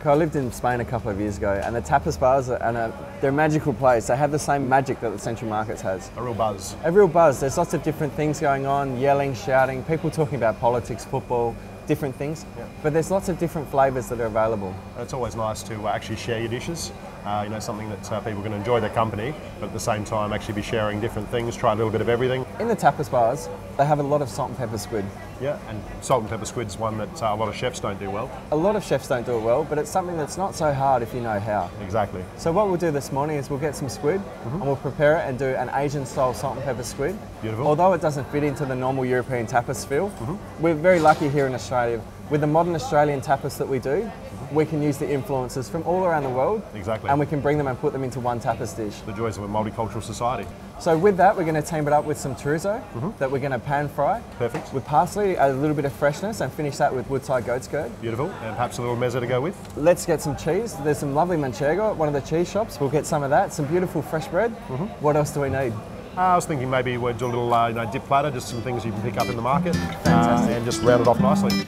Marco, I lived in Spain a couple of years ago, and the tapas bars they're a magical place. They have the same magic that the Central Markets has. A real buzz. A real buzz. There's lots of different things going on, yelling, shouting, people talking about politics, football, different things. Yeah. But there's lots of different flavours that are available. It's always nice to actually share your dishes. You know, something that people can enjoy their company, but at the same time actually be sharing different things, try a little bit of everything. In the tapas bars, they have a lot of salt and pepper squid. Yeah, and salt and pepper squid's one that a lot of chefs don't do well. A lot of chefs don't do it well, but it's something that's not so hard if you know how. Exactly. So what we'll do this morning is we'll get some squid and we'll prepare it and do an Asian style salt and pepper squid. Beautiful. Although it doesn't fit into the normal European tapas feel, we're very lucky here in Australia. With the modern Australian tapas that we do, we can use the influences from all around the world. Exactly. And we can bring them and put them into one tapas dish. The joys of a multicultural society. So with that, we're going to team it up with some chorizo that we're going to pan fry. Perfect. With parsley, a little bit of freshness, and finish that with woodside goat's curd. Beautiful. And perhaps a little mezza to go with. Let's get some cheese. There's some lovely manchego at one of the cheese shops. We'll get some of that. Some beautiful fresh bread. What else do we need? I was thinking maybe we'd do a little dip platter, just some things you can pick up in the market. Fantastic. And just round it off nicely.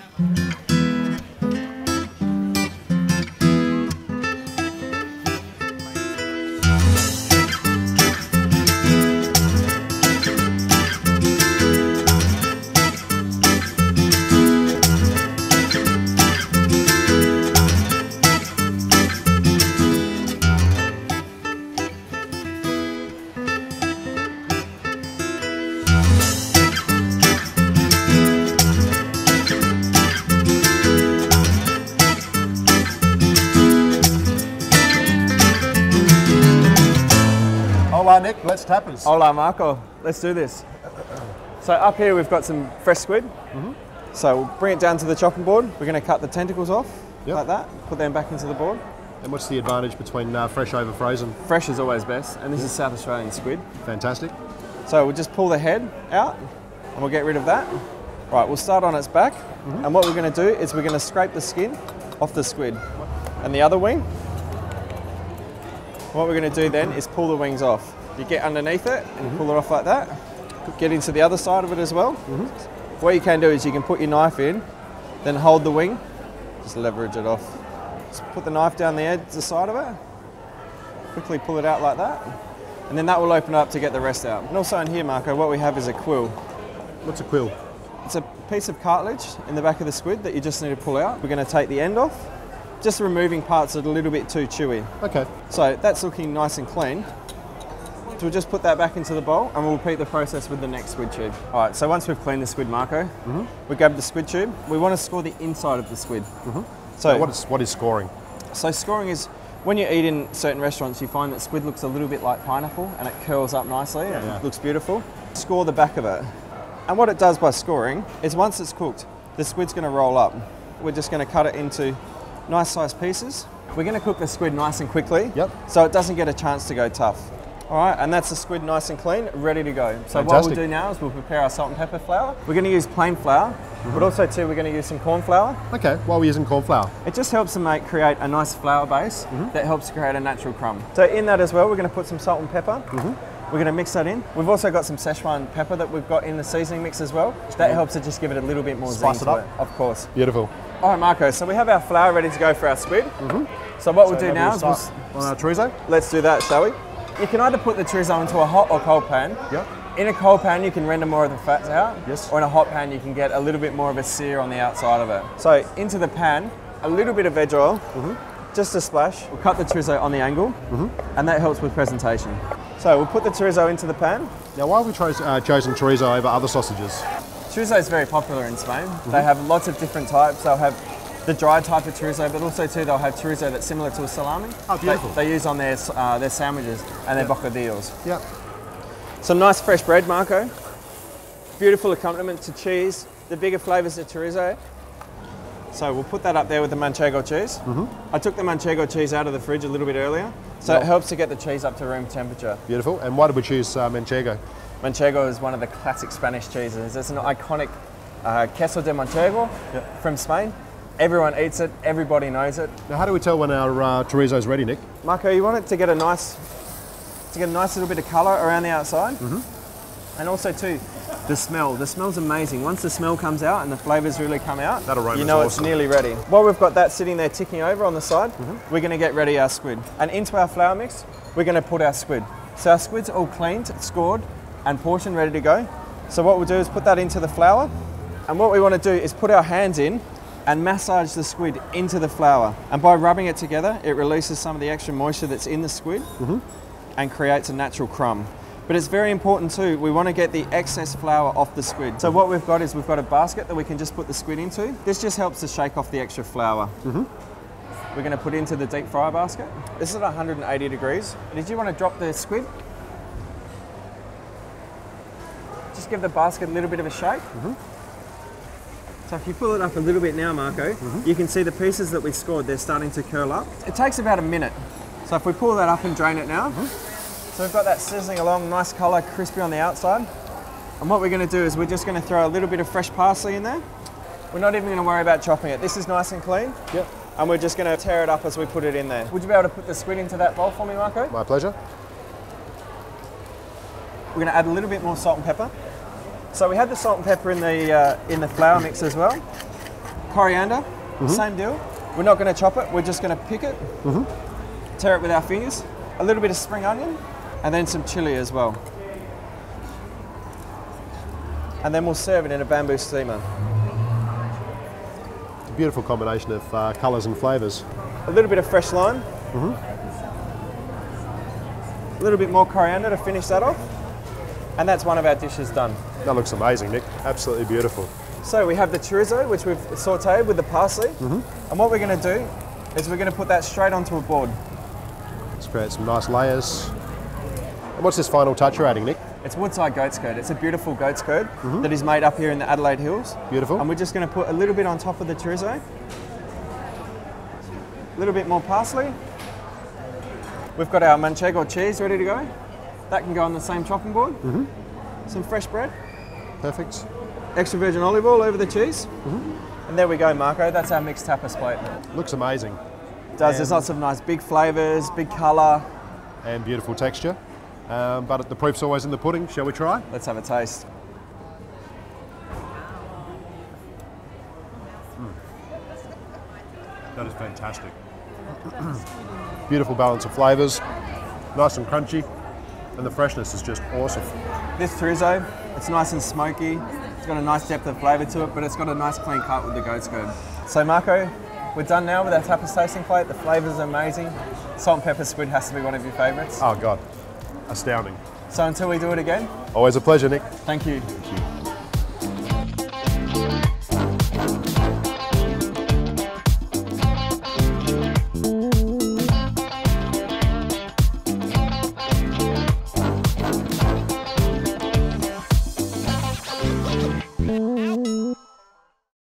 Hola Nick, let's tapas. Hola Marco, let's do this. So up here we've got some fresh squid. So we'll bring it down to the chopping board. We're going to cut the tentacles off like that, put them back into the board. And what's the advantage between fresh over frozen? Fresh is always best, and this is South Australian squid. Fantastic. So we'll just pull the head out and we'll get rid of that. Right, we'll start on its back, and what we're going to do is we're going to scrape the skin off the squid. And the other wing, what we're going to do then is pull the wings off. You get underneath it and pull it off like that. Get into the other side of it as well. What you can do is you can put your knife in, then hold the wing, just leverage it off. Just put the knife down the edge, the side of it, quickly pull it out like that, and then that will open up to get the rest out. And also in here, Marco, what we have is a quill. What's a quill? It's a piece of cartilage in the back of the squid that you just need to pull out. We're going to take the end off, just removing parts that are a little bit too chewy. Okay. So that's looking nice and clean. So we'll just put that back into the bowl and we'll repeat the process with the next squid tube. All right, so once we've cleaned the squid, Marco, we grab the squid tube. We want to score the inside of the squid. So now what is scoring? So scoring is, when you eat in certain restaurants, you find that squid looks a little bit like pineapple and it curls up nicely and it looks beautiful. Score the back of it. And what it does by scoring is once it's cooked, the squid's going to roll up. We're just going to cut it into nice sized pieces. We're going to cook the squid nice and quickly, so it doesn't get a chance to go tough. All right, and that's the squid nice and clean, ready to go. So what we'll do now is we'll prepare our salt and pepper flour. We're going to use plain flour, but also too we're going to use some corn flour. Okay, why are we using corn flour? It just helps to create a nice flour base that helps to create a natural crumb. So in that as well, we're going to put some salt and pepper. We're going to mix that in. We've also got some Sichuan pepper that we've got in the seasoning mix as well. That helps to just give it a little bit more zing to it, of course. Beautiful. All right, Marco, so we have our flour ready to go for our squid. So what we'll do now is on our chorizo. Let's do that, shall we? You can either put the chorizo into a hot or cold pan. In a cold pan, you can render more of the fats out. Or in a hot pan, you can get a little bit more of a sear on the outside of it. So into the pan, a little bit of veg oil, just a splash. We'll cut the chorizo on the angle, and that helps with presentation. So we'll put the chorizo into the pan. Now, why have we chosen chorizo over other sausages? Chorizo is very popular in Spain. They have lots of different types. They'll have the dry type of chorizo, but also too they'll have chorizo that's similar to a salami. Oh, beautiful. They use on their sandwiches and their bocadillos. Some nice fresh bread, Marco. Beautiful accompaniment to cheese. The bigger flavours of chorizo. So we'll put that up there with the manchego cheese. I took the manchego cheese out of the fridge a little bit earlier, so it helps to get the cheese up to room temperature. Beautiful. And why did we choose manchego? Manchego is one of the classic Spanish cheeses. It's an iconic queso de manchego from Spain. Everyone eats it, everybody knows it. Now, how do we tell when our chorizo is ready, Nick? Marco, you want it to get a nice little bit of colour around the outside. And also too, The smell's amazing. Once the smell comes out and the flavours really come out, that aroma's you know awesome. It's nearly ready. While we've got that sitting there ticking over on the side, we're going to get ready our squid. And into our flour mix, we're going to put our squid. So our squid's all cleaned, scored, and portioned, ready to go. So what we'll do is put that into the flour. And what we want to do is put our hands in and massage the squid into the flour. And by rubbing it together, it releases some of the extra moisture that's in the squid and creates a natural crumb. But it's very important too, we want to get the excess flour off the squid. So what we've got is we've got a basket that we can just put the squid into. This just helps to shake off the extra flour. We're going to put into the deep fryer basket. This is at 180 degrees. Did you want to drop the squid? Just give the basket a little bit of a shake. So if you pull it up a little bit now, Marco, you can see the pieces that we scored, they're starting to curl up. It takes about a minute. So if we pull that up and drain it now, so we've got that sizzling along, nice colour, crispy on the outside. And what we're going to do is we're just going to throw a little bit of fresh parsley in there. We're not even going to worry about chopping it. This is nice and clean. Yep. And we're just going to tear it up as we put it in there. Would you be able to put the squid into that bowl for me, Marco? My pleasure. We're going to add a little bit more salt and pepper. So we had the salt and pepper in the flour mix as well. Coriander, same deal. We're not going to chop it, we're just going to pick it, tear it with our fingers. A little bit of spring onion, and then some chilli as well. And then we'll serve it in a bamboo steamer. It's a beautiful combination of colours and flavours. A little bit of fresh lime. A little bit more coriander to finish that off. And that's one of our dishes done. That looks amazing, Nick. Absolutely beautiful. So we have the chorizo, which we've sauteed with the parsley. And what we're going to do is we're going to put that straight onto a board. Let's create some nice layers. And what's this final touch you're adding, Nick? It's Woodside goat's curd. It's a beautiful goat's curd that is made up here in the Adelaide Hills. Beautiful. And we're just going to put a little bit on top of the chorizo. A little bit more parsley. We've got our manchego cheese ready to go. That can go on the same chopping board. Some fresh bread. Perfect. Extra virgin olive oil over the cheese. And there we go, Marco. That's our mixed tapas plate. Looks amazing. It does. There's lots of nice big flavours, big colour. And beautiful texture. But the proof's always in the pudding. Shall we try? Let's have a taste. That is fantastic. Beautiful balance of flavours. Nice and crunchy. And the freshness is just awesome. This chorizo, it's nice and smoky. It's got a nice depth of flavour to it, but it's got a nice clean cut with the goat's curd. So Marco, we're done now with our tapas tasting plate. The flavours are amazing. Salt and pepper squid has to be one of your favourites. Oh God, astounding. So until we do it again. Always a pleasure, Nick. Thank you. Thank you.